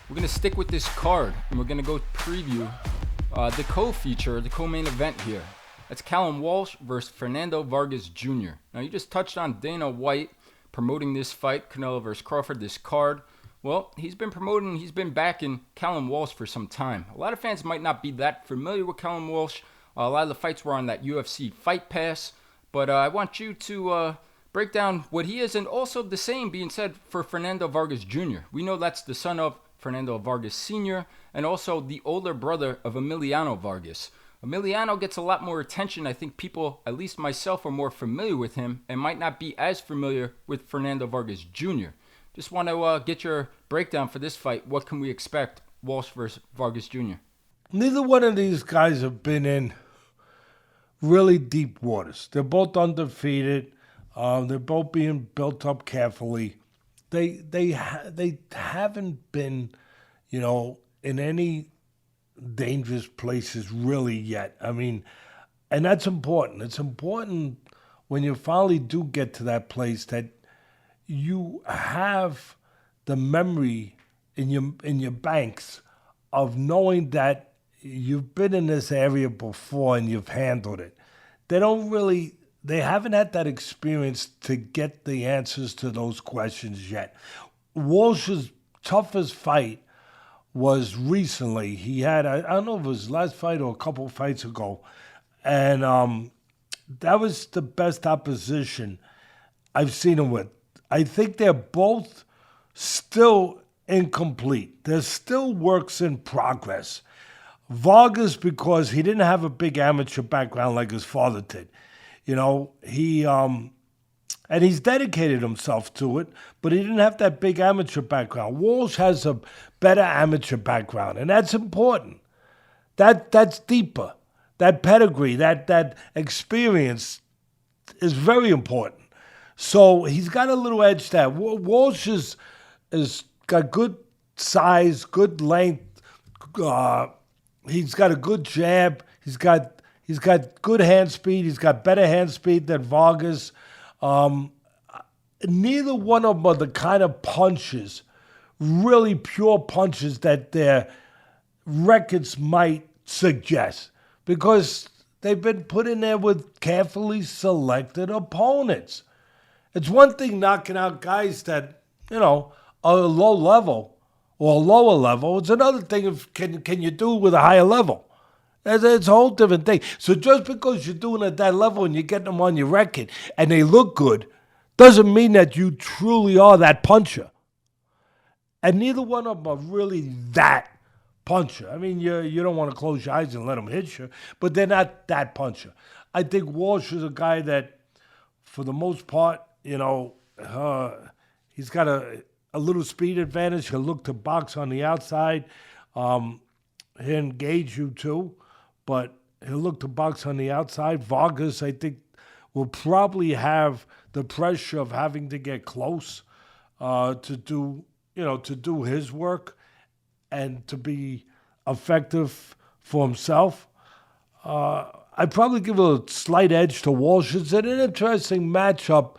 We're going to stick with this card, and we're going to go preview the co-feature, the co-main event here. That's Callum Walsh versus Fernando Vargas Jr. Now, you just touched on Dana White promoting this fight, Canelo versus Crawford, this card. Well, he's been backing Callum Walsh for some time. A lot of fans might not be that familiar with Callum Walsh. A lot of the fights were on that UFC Fight Pass. But I want you to break down what he is, and also the same being said for Fernando Vargas Jr. We know that's the son of Fernando Vargas Sr. and also the older brother of Emiliano Vargas. Emiliano gets a lot more attention. I think people, at least myself, are more familiar with him and might not be as familiar with Fernando Vargas Jr. Just want to get your breakdown for this fight. What can we expect, Walsh versus Vargas Jr.? Neither one of these guys have been in really deep waters. They're both undefeated. They're both being built up carefully. They haven't been, in any dangerous places really yet. I mean, and that's important. It's important when you finally do get to that place that you have the memory in your banks of knowing that you've been in this area before and you've handled it. They haven't had that experience to get the answers to those questions yet. Walsh's toughest fight was recently. He had, I don't know if it was his last fight or a couple of fights ago, and that was the best opposition I've seen him with. I think they're both still incomplete. They're still works in progress. Vargas, because he didn't have a big amateur background like his father did. And he's dedicated himself to it, but he didn't have that big amateur background. Walsh has a better amateur background, and that's important. That's deeper. That pedigree, that experience is very important. So he's got a little edge there. Walsh is got good size, good length. He's got a good jab. He's got good hand speed. He's got better hand speed than Vargas. Neither one of them are the kind of punches, really pure punches that their records might suggest, because they've been put in there with carefully selected opponents. It's one thing knocking out guys that, are low level or lower level. It's another thing if can you do it with a higher level. It's a whole different thing. So just because you're doing it at that level and you're getting them on your record and they look good, doesn't mean that you truly are that puncher. And neither one of them are really that puncher. I mean, you don't want to close your eyes and let them hit you, but they're not that puncher. I think Walsh is a guy that, for the most part, he's got a little speed advantage. He'll look to box on the outside. He'll engage you too, but he'll look to box on the outside. Vargas, I think, will probably have the pressure of having to get close to do his work and to be effective for himself. I'd probably give a slight edge to Walsh. It's an interesting matchup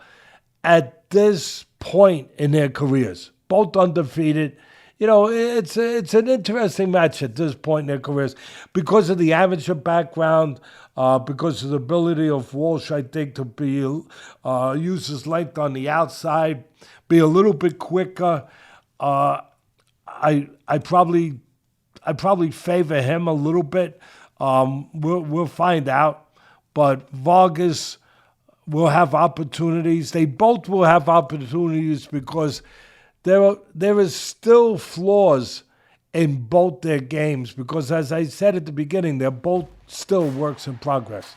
at this point in their careers. Both undefeated. It's an interesting match at this point in their careers because of the amateur background, because of the ability of Walsh, I think, to be use his length on the outside, be a little bit quicker. I probably favor him a little bit. We'll find out, but Vargas will have opportunities. They both will have opportunities because there is still flaws in both their games because, as I said at the beginning, they're both still works in progress.